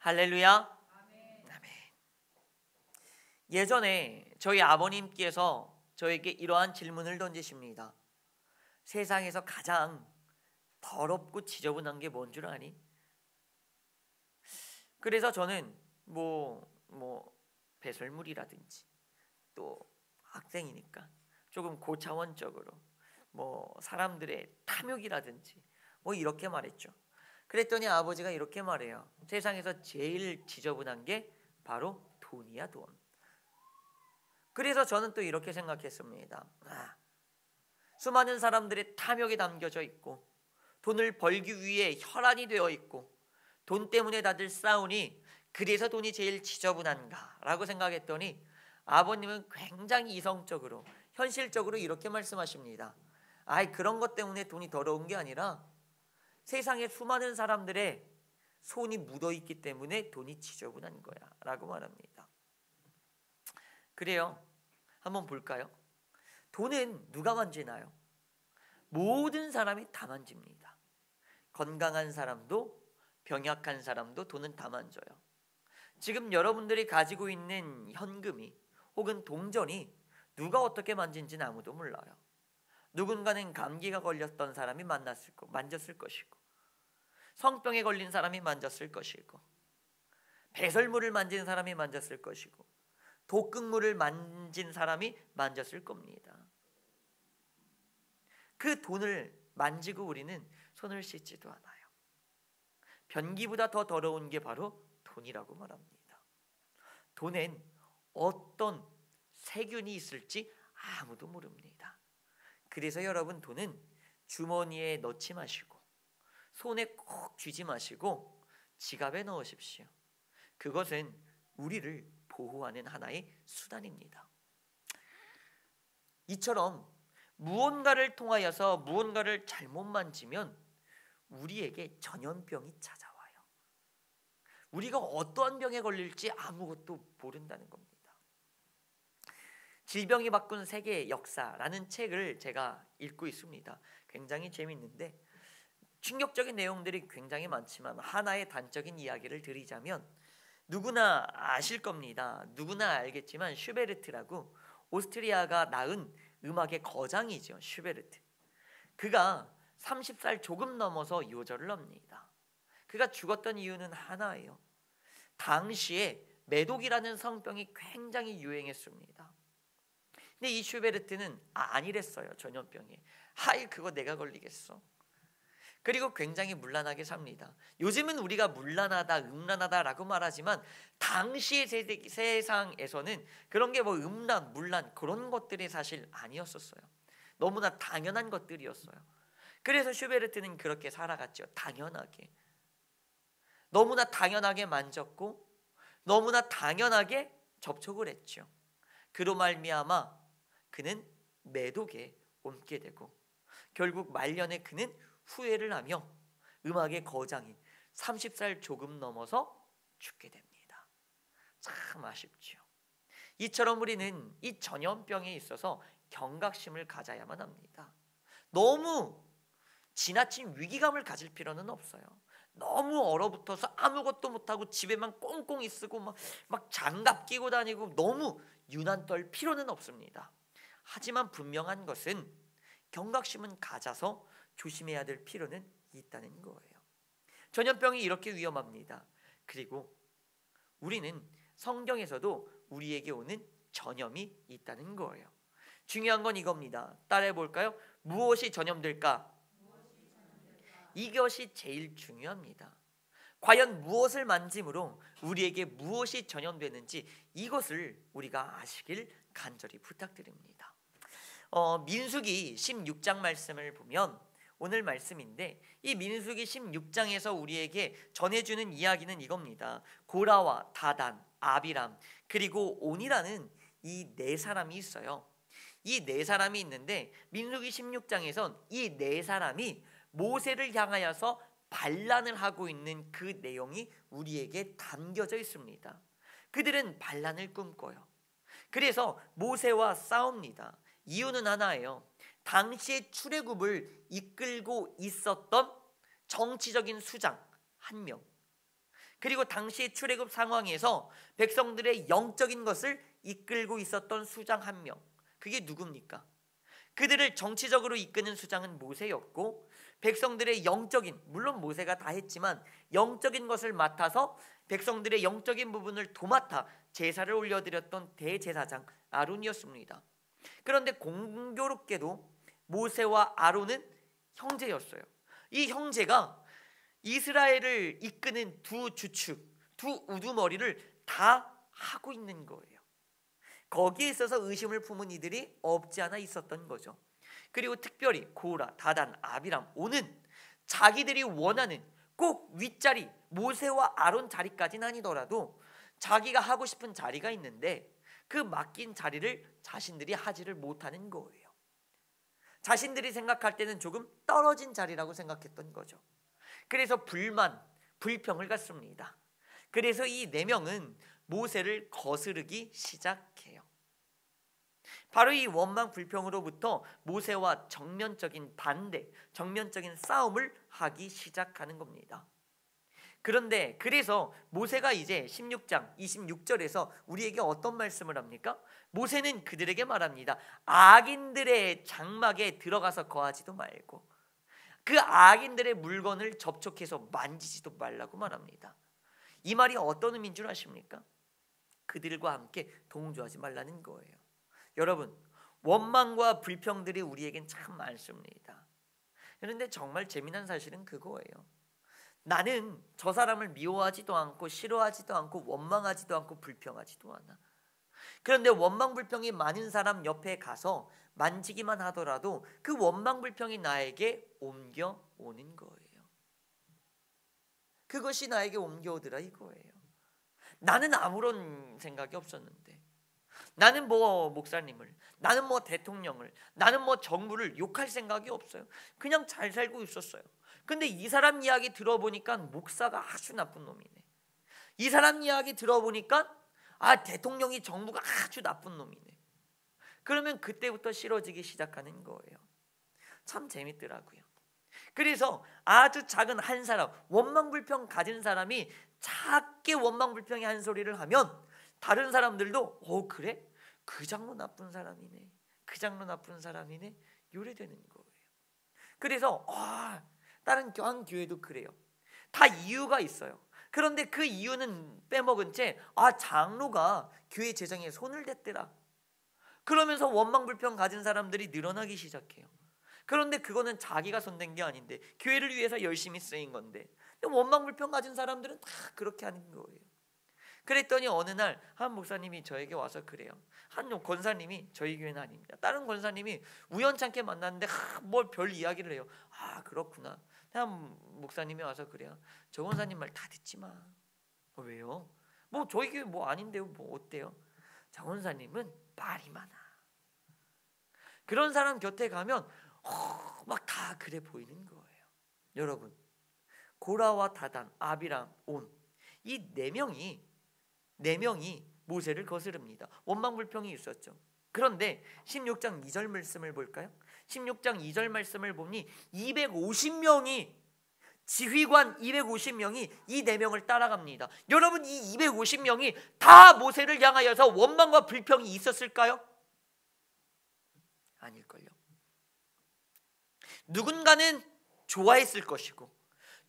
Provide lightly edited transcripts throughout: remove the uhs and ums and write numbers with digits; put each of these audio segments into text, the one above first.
할렐루야. 아멘. 예전에 저희 아버님께서 저에게 이러한 질문을 던지십니다. 세상에서 가장 더럽고 지저분한 게 뭔 줄 아니? 그래서 저는 배설물이라든지 또 학생이니까 조금 고차원적으로 사람들의 탐욕이라든지 이렇게 말했죠. 그랬더니 아버지가 이렇게 말해요. 세상에서 제일 지저분한 게 바로 돈이야, 돈. 그래서 저는 또 이렇게 생각했습니다. 수많은 사람들의 탐욕이 담겨져 있고 돈을 벌기 위해 혈안이 되어 있고 돈 때문에 다들 싸우니 그래서 돈이 제일 지저분한가 라고 생각했더니 아버님은 굉장히 이성적으로 현실적으로 이렇게 말씀하십니다. 그런 것 때문에 돈이 더러운 게 아니라 세상에 수많은 사람들의 손이 묻어있기 때문에 돈이 지저분한 거야 라고 말합니다. 그래요. 한번 볼까요? 돈은 누가 만지나요? 모든 사람이 다 만집니다. 건강한 사람도 병약한 사람도 돈은 다 만져요. 지금 여러분들이 가지고 있는 현금이 혹은 동전이 누가 어떻게 만진지는 아무도 몰라요. 누군가는 감기가 걸렸던 사람이 만졌을 것이고 성병에 걸린 사람이 만졌을 것이고 배설물을 만진 사람이 만졌을 것이고 독극물을 만진 사람이 만졌을 겁니다. 그 돈을 만지고 우리는 손을 씻지도 않아요. 변기보다 더 더러운 게 바로 돈이라고 말합니다. 돈엔 어떤 세균이 있을지 아무도 모릅니다. 그래서 여러분, 돈은 주머니에 넣지 마시고 손에 꼭 쥐지 마시고 지갑에 넣으십시오. 그것은 우리를 보호하는 하나의 수단입니다. 이처럼 무언가를 통하여서 무언가를 잘못 만지면 우리에게 전염병이 찾아와요. 우리가 어떠한 병에 걸릴지 아무것도 모른다는 겁니다. 질병이 바꾼 세계의 역사라는 책을 제가 읽고 있습니다. 굉장히 재밌는데 충격적인 내용들이 굉장히 많지만 하나의 단적인 이야기를 드리자면 누구나 아실 겁니다. 누구나 알겠지만 슈베르트라고 오스트리아가 낳은 음악의 거장이죠. 슈베르트. 그가 30살 조금 넘어서 요절을 합니다. 그가 죽었던 이유는 하나예요. 당시에 매독이라는 성병이 굉장히 유행했습니다. 근데 이 슈베르트는 아니랬어요. 전염병에. 그거 내가 걸리겠어. 그리고 굉장히 문란하게 삽니다. 요즘은 우리가 문란하다, 음란하다라고 말하지만 당시의 세상에서는 그런 게 음란, 문란 그런 것들이 사실 아니었었어요. 너무나 당연한 것들이었어요. 그래서 슈베르트는 그렇게 살아갔죠. 당연하게. 너무나 당연하게 만졌고 너무나 당연하게 접촉을 했죠. 그로 말미암아 그는 매독에 옮게 되고 결국 말년에 그는 후회를 하며 음악의 거장인 30살 조금 넘어서 죽게 됩니다. 참 아쉽죠. 이처럼 우리는 이 전염병에 있어서 경각심을 가져야만 합니다. 너무 지나친 위기감을 가질 필요는 없어요. 너무 얼어붙어서 아무것도 못하고 집에만 꽁꽁 쓰고 막 장갑 끼고 다니고 너무 유난 떨 필요는 없습니다. 하지만 분명한 것은 경각심은 가져서 조심해야 될 필요는 있다는 거예요. 전염병이 이렇게 위험합니다. 그리고 우리는 성경에서도 우리에게 오는 전염이 있다는 거예요. 중요한 건 이겁니다. 따라해 볼까요? 무엇이 전염될까? 이것이 제일 중요합니다. 과연 무엇을 만짐으로 우리에게 무엇이 전염되는지 이것을 우리가 아시길 간절히 부탁드립니다. 민수기 16장 말씀을 보면 오늘 말씀인데 이 민수기 16장에서 우리에게 전해주는 이야기는 이겁니다. 고라와 다단, 아비람 그리고 온이라는 이 네 사람이 있어요. 이 네 사람이 있는데 민수기 16장에선 이 네 사람이 모세를 향하여서 반란을 하고 있는 그 내용이 우리에게 담겨져 있습니다. 그들은 반란을 꿈꿔요. 그래서 모세와 싸웁니다. 이유는 하나예요. 당시의 출애굽을 이끌고 있었던 정치적인 수장 한 명, 그리고 당시의 출애굽 상황에서 백성들의 영적인 것을 이끌고 있었던 수장 한 명, 그게 누굽니까? 그들을 정치적으로 이끄는 수장은 모세였고, 백성들의 영적인, 물론 모세가 다 했지만 영적인 것을 맡아서 백성들의 영적인 부분을 도맡아 제사를 올려드렸던 대제사장 아론이었습니다. 그런데 공교롭게도 모세와 아론은 형제였어요. 이 형제가 이스라엘을 이끄는 두 주축, 두 우두머리를 다 하고 있는 거예요. 거기에 있어서 의심을 품은 이들이 없지 않아 있었던 거죠. 그리고 특별히 고라, 다단, 아비람, 온은 자기들이 원하는 꼭 윗자리, 모세와 아론 자리까지는 아니더라도 자기가 하고 싶은 자리가 있는데 그 맡긴 자리를 자신들이 하지를 못하는 거예요. 자신들이 생각할 때는 조금 떨어진 자리라고 생각했던 거죠. 그래서 불만, 불평을 갖습니다. 그래서 이 4명은 모세를 거스르기 시작해요. 바로 이 원망 불평으로부터 모세와 정면적인 반대, 정면적인 싸움을 하기 시작하는 겁니다. 그런데 그래서 모세가 이제 16장 26절에서 우리에게 어떤 말씀을 합니까? 모세는 그들에게 말합니다. 악인들의 장막에 들어가서 거하지도 말고 그 악인들의 물건을 접촉해서 만지지도 말라고 말합니다. 이 말이 어떤 의미인 줄 아십니까? 그들과 함께 동조하지 말라는 거예요. 여러분, 원망과 불평들이 우리에겐 참 많습니다. 그런데 정말 재미난 사실은 그거예요. 나는 저 사람을 미워하지도 않고 싫어하지도 않고 원망하지도 않고 불평하지도 않아. 그런데 원망 불평이 많은 사람 옆에 가서 만지기만 하더라도 그 원망 불평이 나에게 옮겨오는 거예요. 그것이 나에게 옮겨오더라 이거예요. 나는 아무런 생각이 없었는데, 나는 뭐 목사님을, 나는 뭐 대통령을, 나는 뭐 정부를 욕할 생각이 없어요. 그냥 잘 살고 있었어요. 근데 이 사람 이야기 들어보니까 목사가 아주 나쁜 놈이네. 이 사람 이야기 들어보니까 대통령이, 정부가 아주 나쁜 놈이네. 그러면 그때부터 싫어지기 시작하는 거예요. 참 재밌더라고요. 그래서 아주 작은 한 사람, 원망불평 가진 사람이 작게 원망불평의 한 소리를 하면 다른 사람들도 그래? 그 장로 나쁜 사람이네, 그 장로 나쁜 사람이네, 이래 되는 거예요. 그래서 다른 한 교회도 그래요. 다 이유가 있어요. 그런데 그 이유는 빼먹은 채 장로가 교회 재정에 손을 댔더라, 그러면서 원망불평 가진 사람들이 늘어나기 시작해요. 그런데 그거는 자기가 손댄 게 아닌데 교회를 위해서 열심히 쓰인 건데 원망불평 가진 사람들은 다 그렇게 하는 거예요. 그랬더니 어느 날 한 목사님이 저에게 와서 그래요. 한 권사님이, 저희 교회는 아닙니다, 다른 권사님이 우연찮게 만났는데 뭘 별 이야기를 해요. 그렇구나. 한 목사님이 와서 그래요. 저 권사님 말 다 듣지 마. 왜요? 뭐 저희 교회 뭐 아닌데요, 뭐 어때요? 저 권사님은 말이 많아. 그런 사람 곁에 가면 막 다 그래 보이는 거예요. 여러분, 고라와 다단, 아비람, 온, 이 4명이 모세를 거스릅니다. 원망불평이 있었죠. 그런데 16장 2절 말씀을 볼까요? 16장 2절 말씀을 보니 250명이, 지휘관 250명이 이 4명을 따라갑니다. 여러분, 이 250명이 다 모세를 향하여서 원망과 불평이 있었을까요? 아닐걸요. 누군가는 좋아했을 것이고,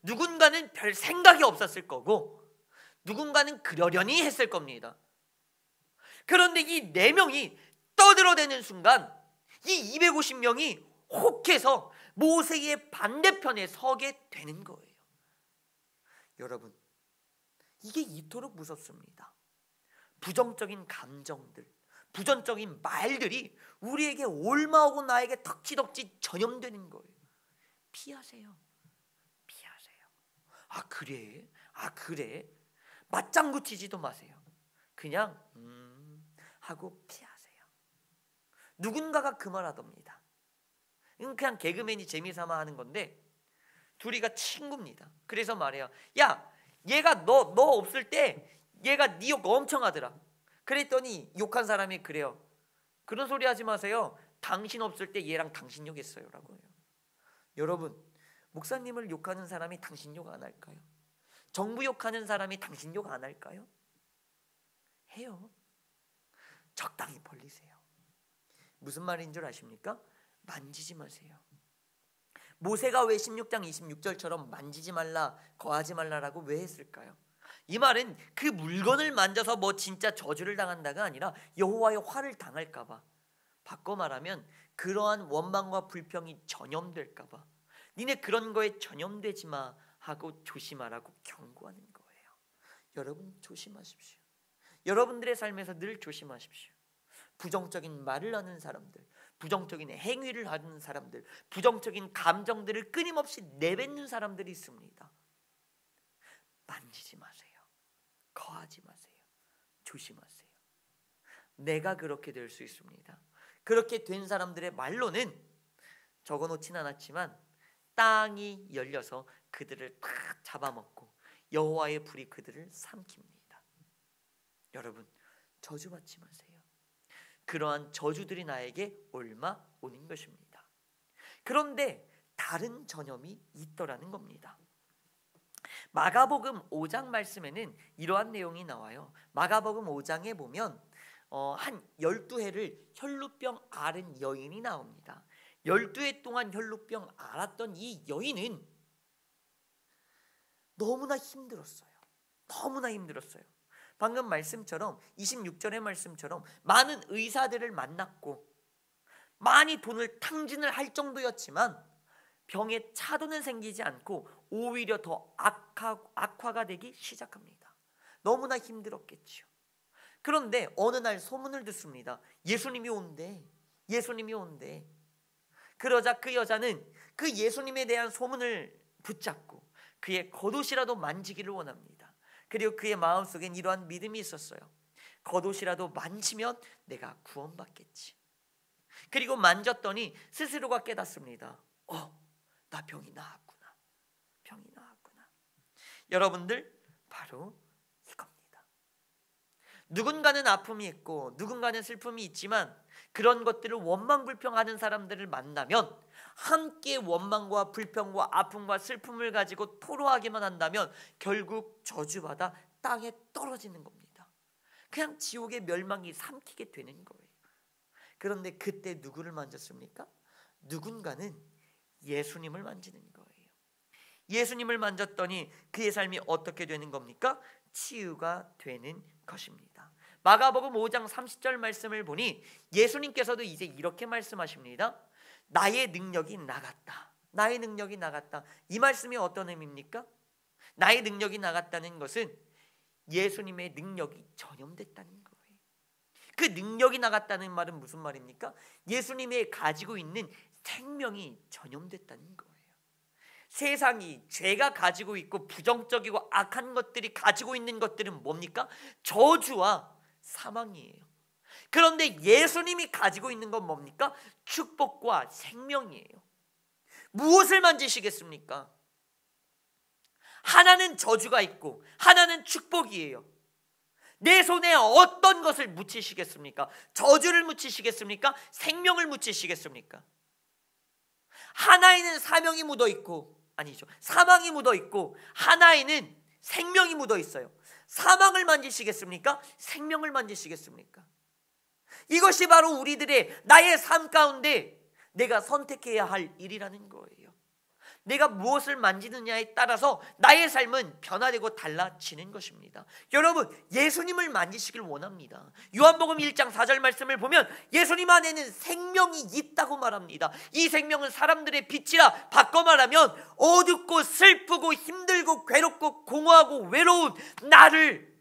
누군가는 별 생각이 없었을 거고, 누군가는 그러려니 했을 겁니다. 그런데 이 4명이 떠들어대는 순간 이 250명이 혹해서 모세의 반대편에 서게 되는 거예요. 여러분, 이게 이토록 무섭습니다. 부정적인 감정들, 부정적인 말들이 우리에게 옮아오고 나에게 덕지덕지 전염되는 거예요. 피하세요. 그래? 맞장구 치지도 마세요. 그냥 하고 피하세요. 누군가가 그 말 하답니다. 이건 그냥 개그맨이 재미삼아 하는 건데, 둘이가 친구입니다. 그래서 말해요. 야, 얘가 너 없을 때 얘가 네 욕 엄청 하더라. 그랬더니 욕한 사람이 그래요. 그런 소리 하지 마세요. 당신 없을 때 얘랑 당신 욕했어요 라고 해요. 여러분, 목사님을 욕하는 사람이 당신 욕 안 할까요? 정부 욕하는 사람이 당신 욕 안 할까요? 해요. 적당히 벌리세요. 무슨 말인 줄 아십니까? 만지지 마세요. 모세가 왜 16장 26절처럼 만지지 말라, 거하지 말라라고 왜 했을까요? 이 말은 그 물건을 만져서 뭐 진짜 저주를 당한다가 아니라 여호와의 화를 당할까 봐, 바꿔 말하면 그러한 원망과 불평이 전염될까 봐, 니네 그런 거에 전염되지 마 하고 조심하라고 경고하는 거예요. 여러분 조심하십시오. 여러분들의 삶에서 늘 조심하십시오. 부정적인 말을 하는 사람들, 부정적인 행위를 하는 사람들, 부정적인 감정들을 끊임없이 내뱉는 사람들이 있습니다. 만지지 마세요. 거하지 마세요. 조심하세요. 내가 그렇게 될 수 있습니다. 그렇게 된 사람들의 말로는 적어놓진 않았지만 땅이 열려서 그들을 다 잡아먹고 여호와의 불이 그들을 삼킵니다. 여러분 저주받지 마세요. 그러한 저주들이 나에게 옮아 오는 것입니다. 그런데 다른 전염이 있더라는 겁니다. 마가복음 5장 말씀에는 이러한 내용이 나와요. 마가복음 5장에 보면 한 12해를 혈루병 앓은 여인이 나옵니다. 12해 동안 혈루병 앓았던 이 여인은 너무나 힘들었어요. 너무나 힘들었어요. 방금 말씀처럼 26절의 말씀처럼 많은 의사들을 만났고 많이 돈을 탕진을 할 정도였지만 병에 차도는 생기지 않고 오히려 더 악화가 되기 시작합니다. 너무나 힘들었겠죠. 그런데 어느 날 소문을 듣습니다. 예수님이 온대. 예수님이 온대. 그러자 그 여자는 그 예수님에 대한 소문을 붙잡고 그의 겉옷이라도 만지기를 원합니다. 그리고 그의 마음속엔 이러한 믿음이 있었어요. 겉옷이라도 만지면 내가 구원받겠지. 그리고 만졌더니 스스로가 깨닫습니다. 나 병이 나았구나. 병이 나았구나. 여러분들 바로 이겁니다. 누군가는 아픔이 있고 누군가는 슬픔이 있지만 그런 것들을 원망불평하는 사람들을 만나면 함께 원망과 불평과 아픔과 슬픔을 가지고 토로하기만 한다면 결국 저주받아 땅에 떨어지는 겁니다. 그냥 지옥의 멸망이 삼키게 되는 거예요. 그런데 그때 누구를 만졌습니까? 누군가는 예수님을 만지는 거예요. 예수님을 만졌더니 그의 삶이 어떻게 되는 겁니까? 치유가 되는 것입니다. 마가복음 5장 30절 말씀을 보니 예수님께서도 이제 이렇게 말씀하십니다. 나의 능력이 나갔다. 나의 능력이 나갔다. 이 말씀이 어떤 의미입니까? 나의 능력이 나갔다는 것은 예수님의 능력이 전염됐다는 거예요. 그 능력이 나갔다는 말은 무슨 말입니까? 예수님이 가지고 있는 생명이 전염됐다는 거예요. 세상이 죄가 가지고 있고 부정적이고 악한 것들이 가지고 있는 것들은 뭡니까? 저주와 사망이에요. 그런데 예수님이 가지고 있는 건 뭡니까? 축복과 생명이에요. 무엇을 만지시겠습니까? 하나는 저주가 있고 하나는 축복이에요. 내 손에 어떤 것을 묻히시겠습니까? 저주를 묻히시겠습니까? 생명을 묻히시겠습니까? 하나에는 사명이 묻어 있고, 아니죠, 사망이 묻어 있고 하나에는 생명이 묻어 있어요. 사망을 만지시겠습니까? 생명을 만지시겠습니까? 이것이 바로 우리들의 나의 삶 가운데 내가 선택해야 할 일이라는 거예요. 내가 무엇을 만지느냐에 따라서 나의 삶은 변화되고 달라지는 것입니다. 여러분 예수님을 만지시길 원합니다. 요한복음 1장 4절 말씀을 보면 예수님 안에는 생명이 있다고 말합니다. 이 생명은 사람들의 빛이라, 바꿔 말하면 어둡고 슬프고 힘들고 괴롭고 공허하고 외로운 나를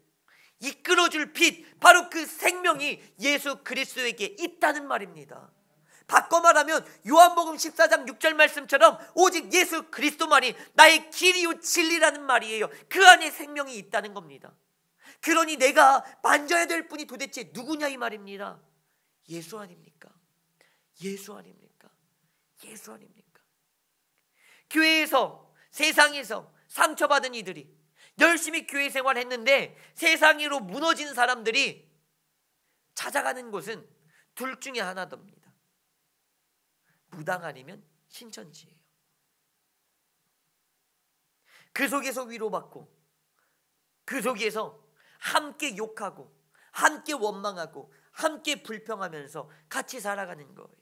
이끌어줄 빛, 바로 그 생명이 예수 그리스도에게 있다는 말입니다. 바꿔 말하면 요한복음 14장 6절 말씀처럼 오직 예수 그리스도만이 나의 길이요 진리라는 말이에요. 그 안에 생명이 있다는 겁니다. 그러니 내가 만져야 될 분이 도대체 누구냐 이 말입니다. 예수 아닙니까? 예수 아닙니까? 예수 아닙니까? 교회에서, 세상에서 상처받은 이들이 열심히 교회 생활했는데 세상으로 무너진 사람들이 찾아가는 곳은 둘 중에 하나입니다. 무당 아니면 신천지예요. 그 속에서 위로받고 그 속에서 함께 욕하고 함께 원망하고 함께 불평하면서 같이 살아가는 거예요.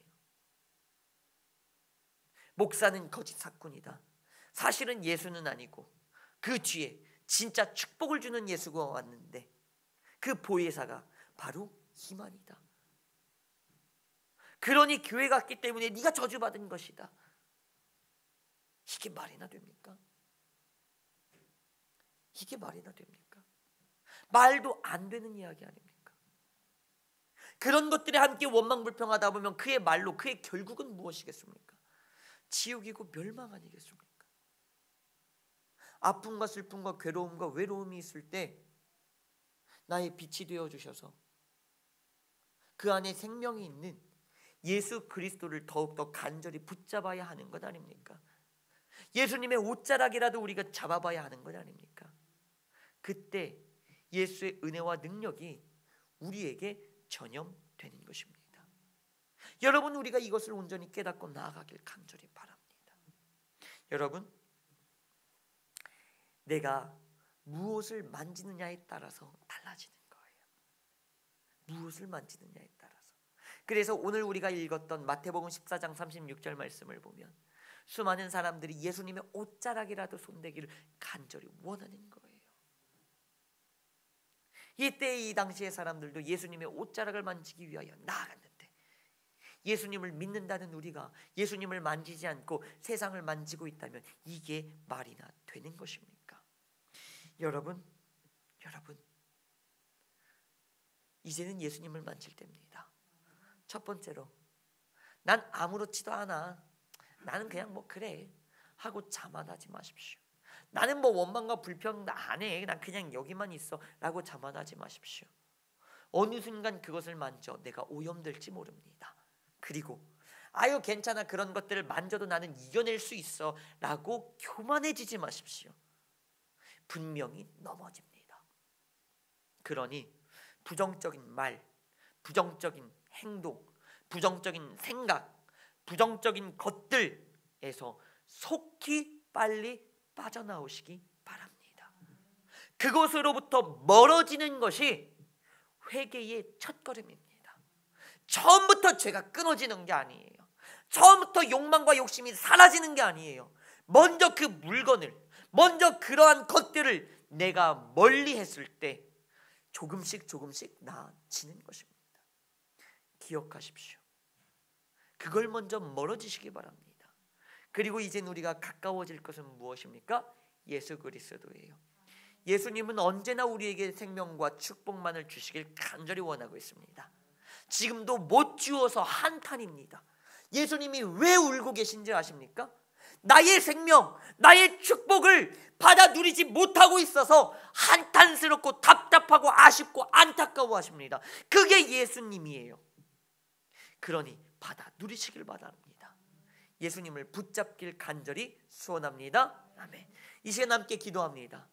목사는 거짓 사꾼이다. 사실은 예수는 아니고 그 뒤에 진짜 축복을 주는 예수가 왔는데 그 보혜사가 바로 이만희다. 그러니 교회 갔기 때문에 네가 저주받은 것이다. 이게 말이나 됩니까? 이게 말이나 됩니까? 말도 안 되는 이야기 아닙니까? 그런 것들이 함께 원망불평하다 보면 그의 말로 그의 결국은 무엇이겠습니까? 지옥이고 멸망 아니겠습니까? 아픔과 슬픔과 괴로움과 외로움이 있을 때 나의 빛이 되어주셔서 그 안에 생명이 있는 예수 그리스도를 더욱더 간절히 붙잡아야 하는 것 아닙니까? 예수님의 옷자락이라도 우리가 잡아봐야 하는 것 아닙니까? 그때 예수의 은혜와 능력이 우리에게 전염되는 것입니다. 여러분, 우리가 이것을 온전히 깨닫고 나아가길 간절히 바랍니다. 여러분, 내가 무엇을 만지느냐에 따라서 달라지는 거예요. 무엇을 만지느냐에 따라서. 그래서 오늘 우리가 읽었던 마태복음 14장 36절 말씀을 보면 수많은 사람들이 예수님의 옷자락이라도 손대기를 간절히 원하는 거예요. 이때 이 당시의 사람들도 예수님의 옷자락을 만지기 위하여 나아갔는데, 예수님을 믿는다는 우리가 예수님을 만지지 않고 세상을 만지고 있다면 이게 말이나 되는 것입니까? 여러분, 이제는 예수님을 만질 때입니다. 첫 번째로, 난 아무렇지도 않아, 나는 그냥 뭐 그래 하고 자만하지 마십시오. 나는 뭐 원망과 불평 안 해, 난 그냥 여기만 있어 라고 자만하지 마십시오. 어느 순간 그것을 만져 내가 오염될지 모릅니다. 그리고 아유 괜찮아, 그런 것들을 만져도 나는 이겨낼 수 있어 라고 교만해지지 마십시오. 분명히 넘어집니다. 그러니 부정적인 말, 부정적인 행동, 부정적인 생각, 부정적인 것들에서 속히 빨리 빠져나오시기 바랍니다. 그것으로부터 멀어지는 것이 회개의 첫걸음입니다. 처음부터 죄가 끊어지는 게 아니에요. 처음부터 욕망과 욕심이 사라지는 게 아니에요. 먼저 그 물건을, 먼저 그러한 것들을 내가 멀리 했을 때 조금씩 나아지는 것입니다. 기억하십시오. 그걸 먼저 멀어지시기 바랍니다. 그리고 이젠 우리가 가까워질 것은 무엇입니까? 예수 그리스도예요. 예수님은 언제나 우리에게 생명과 축복만을 주시길 간절히 원하고 있습니다. 지금도 못 주어서 한탄입니다. 예수님이 왜 울고 계신지 아십니까? 나의 생명, 나의 축복을 받아 누리지 못하고 있어서 한탄스럽고 답답하고 아쉽고 안타까워 하십니다. 그게 예수님이에요. 그러니 받아 누리시길 바랍니다. 예수님을 붙잡길 간절히 소원합니다. 아멘. 이 시간 함께 기도합니다.